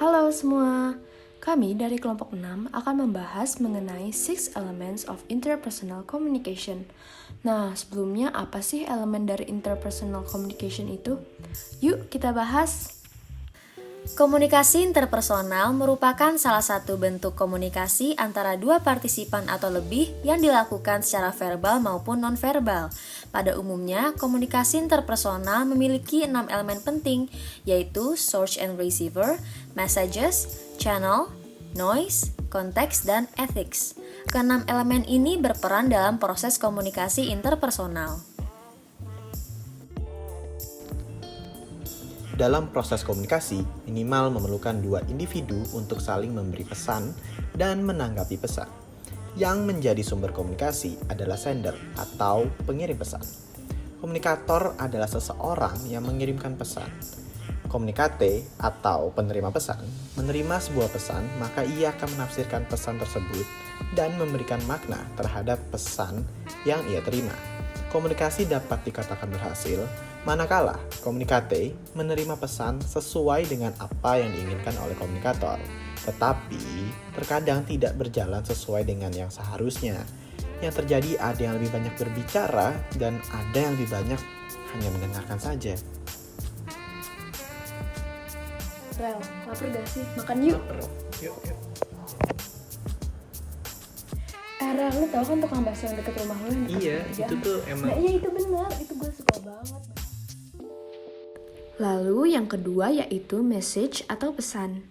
Halo semua, kami dari kelompok 6 akan membahas mengenai 6 Elements of Interpersonal Communication. Nah, sebelumnya apa sih elemen dari interpersonal communication itu? Yuk kita bahas! Komunikasi interpersonal merupakan salah satu bentuk komunikasi antara dua partisipan atau lebih yang dilakukan secara verbal maupun nonverbal. Pada umumnya, komunikasi interpersonal memiliki 6 elemen penting, yaitu source and receiver, messages, channel, noise, konteks, dan ethics. Keenam elemen ini berperan dalam proses komunikasi interpersonal. Dalam proses komunikasi, minimal memerlukan dua individu untuk saling memberi pesan dan menanggapi pesan. Yang menjadi sumber komunikasi adalah sender atau pengirim pesan. Komunikator adalah seseorang yang mengirimkan pesan. Komunikate atau penerima pesan menerima sebuah pesan, maka ia akan menafsirkan pesan tersebut dan memberikan makna terhadap pesan yang ia terima. Komunikasi dapat dikatakan berhasil manakala komunikate menerima pesan sesuai dengan apa yang diinginkan oleh komunikator, tetapi terkadang tidak berjalan sesuai dengan yang seharusnya. Yang terjadi ada yang lebih banyak berbicara dan ada yang lebih banyak hanya mendengarkan saja. Rel, lapar gak sih? Makan yuk! Yuk. Rel, lu tau kan tukang bakso yang deket rumah lu yang deket Iya, ketiga? itu tuh emang. Nah iya itu benar, itu gue suka banget. Lalu yang kedua yaitu message atau pesan.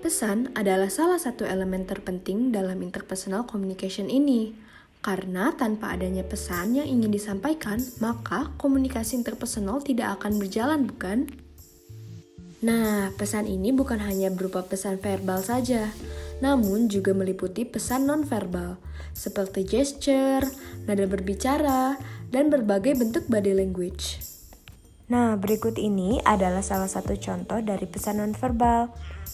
Pesan adalah salah satu elemen terpenting dalam interpersonal communication ini. Karena tanpa adanya pesan yang ingin disampaikan, maka komunikasi interpersonal tidak akan berjalan, bukan? Nah, pesan ini bukan hanya berupa pesan verbal saja, namun juga meliputi pesan non-verbal, seperti gesture, nada berbicara, dan berbagai bentuk body language. Nah, berikut ini adalah salah satu contoh dari pesan non-verbal.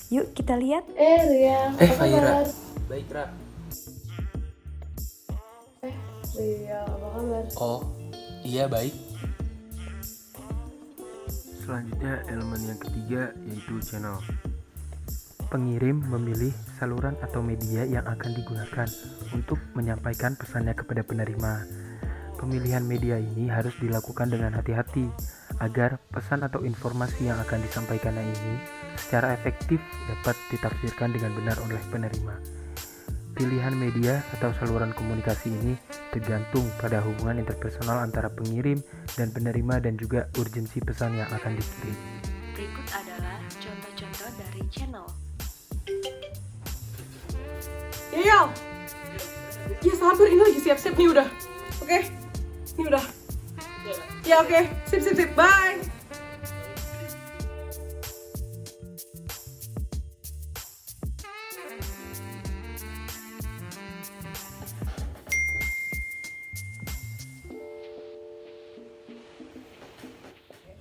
Yuk kita lihat. Ria, Fahira. Baik, Ra. Ria, apa kabar? Oh, iya baik. Selanjutnya elemen yang ketiga yaitu channel. Pengirim memilih saluran atau media yang akan digunakan untuk menyampaikan pesannya kepada penerima. Pemilihan media ini harus dilakukan dengan hati-hati agar pesan atau informasi yang akan disampaikannya ini secara efektif dapat ditafsirkan dengan benar oleh penerima. Pilihan media atau saluran komunikasi ini tergantung pada hubungan interpersonal antara pengirim dan penerima dan juga urgensi pesan yang akan dikirim. Berikut adalah contoh-contoh dari channel. Ya, ya sabar, ini lagi siap-siap nih udah. Oke, ini udah. Ya oke, sip, bye.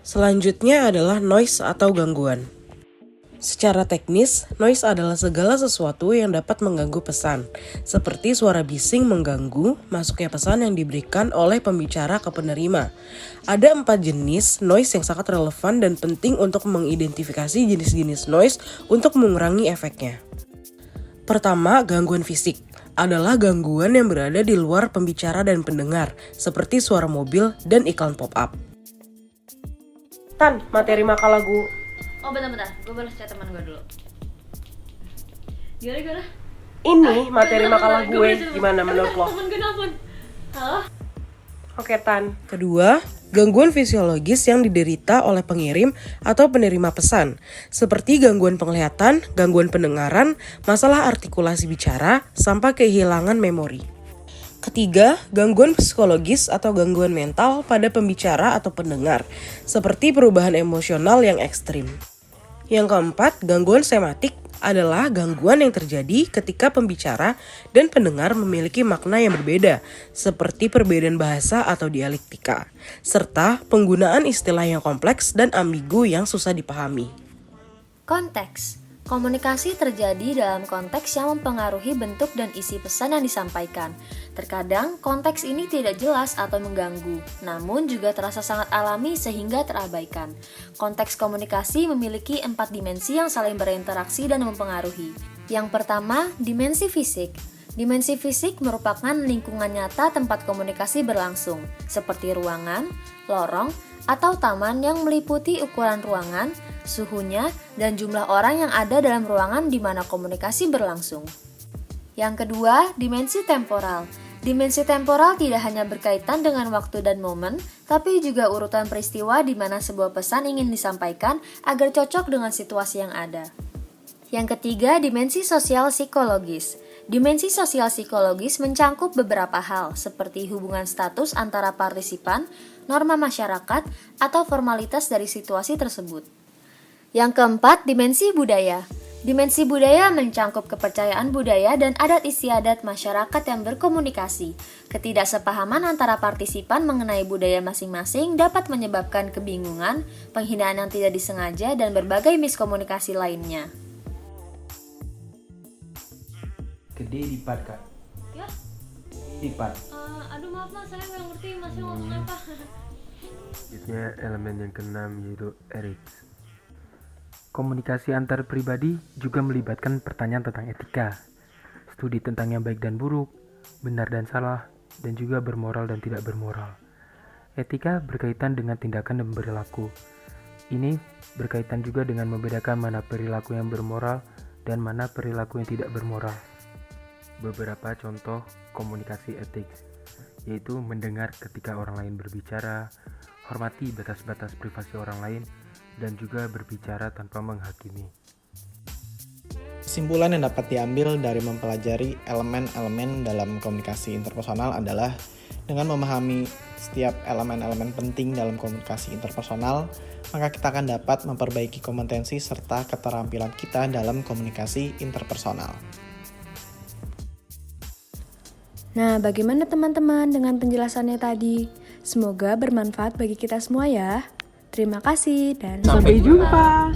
Selanjutnya adalah noise atau gangguan. Secara teknis, noise adalah segala sesuatu yang dapat mengganggu pesan, seperti suara bising mengganggu masuknya pesan yang diberikan oleh pembicara ke penerima. Ada 4 jenis noise yang sangat relevan dan penting untuk mengidentifikasi jenis-jenis noise untuk mengurangi efeknya. Pertama, gangguan fisik adalah gangguan yang berada di luar pembicara dan pendengar, seperti suara mobil dan iklan pop-up. Tan, materi makalah gue. Oh bentar, gue balas chat teman gue dulu. Gimana? Ini materi makalah gue, gimana menurut lo? Temen gue nelfon. Halo? Oke Tan. Kedua, gangguan fisiologis yang diderita oleh pengirim atau penerima pesan, seperti gangguan penglihatan, gangguan pendengaran, masalah artikulasi bicara, sampai kehilangan memori. Ketiga, gangguan psikologis atau gangguan mental pada pembicara atau pendengar, seperti perubahan emosional yang ekstrim. Yang keempat, gangguan sematik adalah gangguan yang terjadi ketika pembicara dan pendengar memiliki makna yang berbeda, seperti perbedaan bahasa atau dialektika, serta penggunaan istilah yang kompleks dan ambigu yang susah dipahami. Konteks Komunikasi terjadi dalam konteks yang mempengaruhi bentuk dan isi pesan yang disampaikan. Terkadang, konteks ini tidak jelas atau mengganggu, namun juga terasa sangat alami sehingga terabaikan. Konteks komunikasi memiliki 4 dimensi yang saling berinteraksi dan mempengaruhi. Yang pertama, dimensi fisik. Dimensi fisik merupakan lingkungan nyata tempat komunikasi berlangsung, seperti ruangan, lorong, atau taman yang meliputi ukuran ruangan, suhunya, dan jumlah orang yang ada dalam ruangan di mana komunikasi berlangsung. Yang kedua, dimensi temporal. Dimensi temporal tidak hanya berkaitan dengan waktu dan momen, tapi juga urutan peristiwa di mana sebuah pesan ingin disampaikan agar cocok dengan situasi yang ada. Yang ketiga, dimensi sosial psikologis. Dimensi sosial psikologis mencangkup beberapa hal, seperti hubungan status antara partisipan, norma masyarakat, atau formalitas dari situasi tersebut. Yang keempat, dimensi budaya. Dimensi budaya mencangkup kepercayaan budaya dan adat istiadat masyarakat yang berkomunikasi. Ketidaksepahaman antara partisipan mengenai budaya masing-masing dapat menyebabkan kebingungan, penghinaan yang tidak disengaja, dan berbagai miskomunikasi lainnya. Gede di part, Kak. Ya? Di part. Aduh maaf mas, saya nggak ngerti masnya ngomong apa. Selanjutnya elemen yang keenam yaitu ethics. Komunikasi antar pribadi juga melibatkan pertanyaan tentang etika, studi tentang yang baik dan buruk, benar dan salah, dan juga bermoral dan tidak bermoral. Etika berkaitan dengan tindakan dan perilaku. Ini berkaitan juga dengan membedakan mana perilaku yang bermoral dan mana perilaku yang tidak bermoral. Beberapa contoh komunikasi etik, yaitu mendengar ketika orang lain berbicara, hormati batas-batas privasi orang lain, dan juga berbicara tanpa menghakimi. Kesimpulan yang dapat diambil dari mempelajari elemen-elemen dalam komunikasi interpersonal adalah dengan memahami setiap elemen-elemen penting dalam komunikasi interpersonal, maka kita akan dapat memperbaiki kompetensi serta keterampilan kita dalam komunikasi interpersonal. Nah, bagaimana teman-teman dengan penjelasannya tadi? Semoga bermanfaat bagi kita semua ya. Terima kasih dan Sampai jumpa.